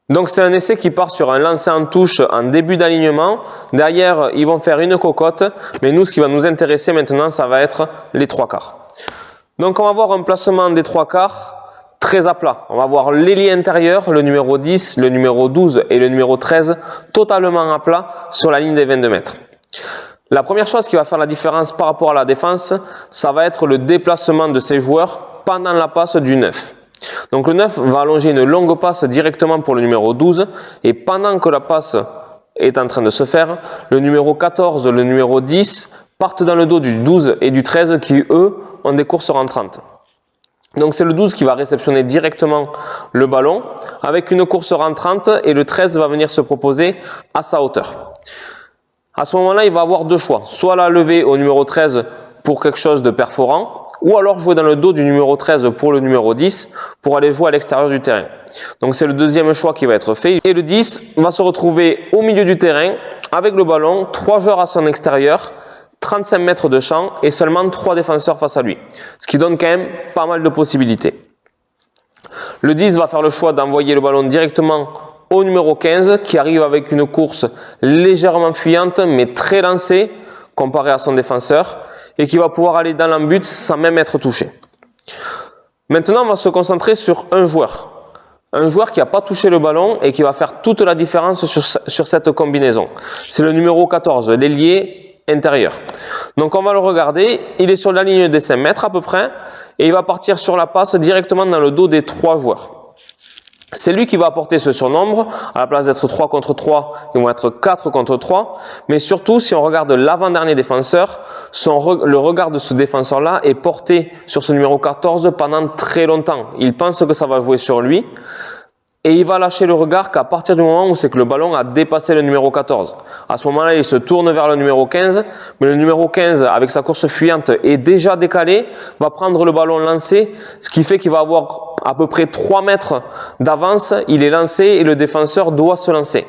Donc c'est un essai qui part sur un lancer en touche en début d'alignement. Derrière, ils vont faire une cocotte. Mais nous, ce qui va nous intéresser maintenant, ça va être les trois quarts. Donc on va voir un placement des trois quarts très à plat. On va voir l'ailier intérieur, le numéro 10, le numéro 12 et le numéro 13 totalement à plat sur la ligne des 22 mètres. La première chose qui va faire la différence par rapport à la défense, ça va être le déplacement de ces joueurs pendant la passe du 9. Donc le 9 va allonger une longue passe directement pour le numéro 12 et pendant que la passe est en train de se faire, le numéro 14, le numéro 10 partent dans le dos du 12 et du 13 qui eux ont des courses rentrantes. Donc c'est le 12 qui va réceptionner directement le ballon avec une course rentrante et le 13 va venir se proposer à sa hauteur. À ce moment-là, il va avoir deux choix, soit la lever au numéro 13 pour quelque chose de perforant, ou alors jouer dans le dos du numéro 13 pour le numéro 10 pour aller jouer à l'extérieur du terrain. Donc c'est le deuxième choix qui va être fait. Et le 10 va se retrouver au milieu du terrain avec le ballon, 3 joueurs à son extérieur, 35 mètres de champ et seulement 3 défenseurs face à lui. Ce qui donne quand même pas mal de possibilités. Le 10 va faire le choix d'envoyer le ballon directement au numéro 15 qui arrive avec une course légèrement fuyante mais très lancée comparé à son défenseur et qui va pouvoir aller dans l'embut sans même être touché. Maintenant, on va se concentrer sur un joueur. Un joueur qui n'a pas touché le ballon et qui va faire toute la différence sur cette combinaison. C'est le numéro 14, l'ailier intérieur. Donc on va le regarder, il est sur la ligne des 5 mètres à peu près et il va partir sur la passe directement dans le dos des 3 joueurs. C'est lui qui va apporter ce surnombre. À la place d'être 3 contre 3, ils vont être 4 contre 3. Mais surtout, si on regarde l'avant-dernier défenseur, le regard de ce défenseur-là est porté sur ce numéro 14 pendant très longtemps. Il pense que ça va jouer sur lui. Et il va lâcher le regard qu'à partir du moment où c'est que le ballon a dépassé le numéro 14. À ce moment-là, il se tourne vers le numéro 15. Mais le numéro 15, avec sa course fuyante, est déjà décalé, va prendre le ballon lancé, ce qui fait qu'il va avoir à peu près 3 mètres d'avance. Il est lancé et le défenseur doit se lancer.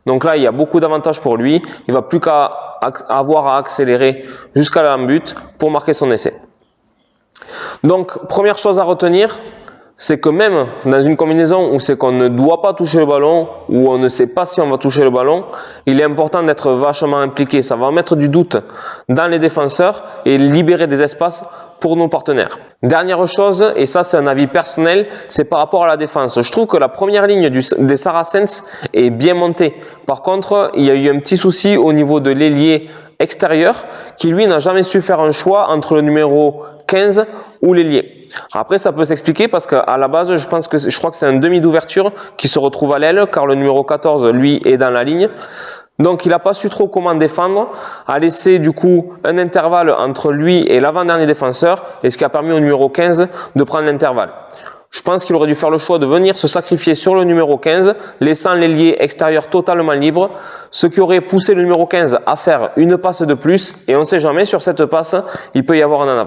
Donc là, il y a beaucoup d'avantages pour lui. Il va plus qu'à avoir à accélérer jusqu'à l'embut pour marquer son essai. Donc, première chose à retenir, c'est que même dans une combinaison où c'est qu'on ne doit pas toucher le ballon, où on ne sait pas si on va toucher le ballon, il est important d'être vachement impliqué. Ça va mettre du doute dans les défenseurs et libérer des espaces pour nos partenaires. Dernière chose, et ça c'est un avis personnel, c'est par rapport à la défense. Je trouve que la première ligne des Saracens est bien montée. Par contre, il y a eu un petit souci au niveau de l'ailier extérieur qui lui n'a jamais su faire un choix entre le numéro 15 ou l'ailier. Après, ça peut s'expliquer parce qu'à la base, je crois que c'est un demi d'ouverture qui se retrouve à l'aile car le numéro 14, lui, est dans la ligne. Donc, il n'a pas su trop comment défendre, a laissé du coup un intervalle entre lui et l'avant-dernier défenseur et ce qui a permis au numéro 15 de prendre l'intervalle. Je pense qu'il aurait dû faire le choix de venir se sacrifier sur le numéro 15, laissant l'ailier extérieur totalement libre, ce qui aurait poussé le numéro 15 à faire une passe de plus et on ne sait jamais, sur cette passe, il peut y avoir un en avant.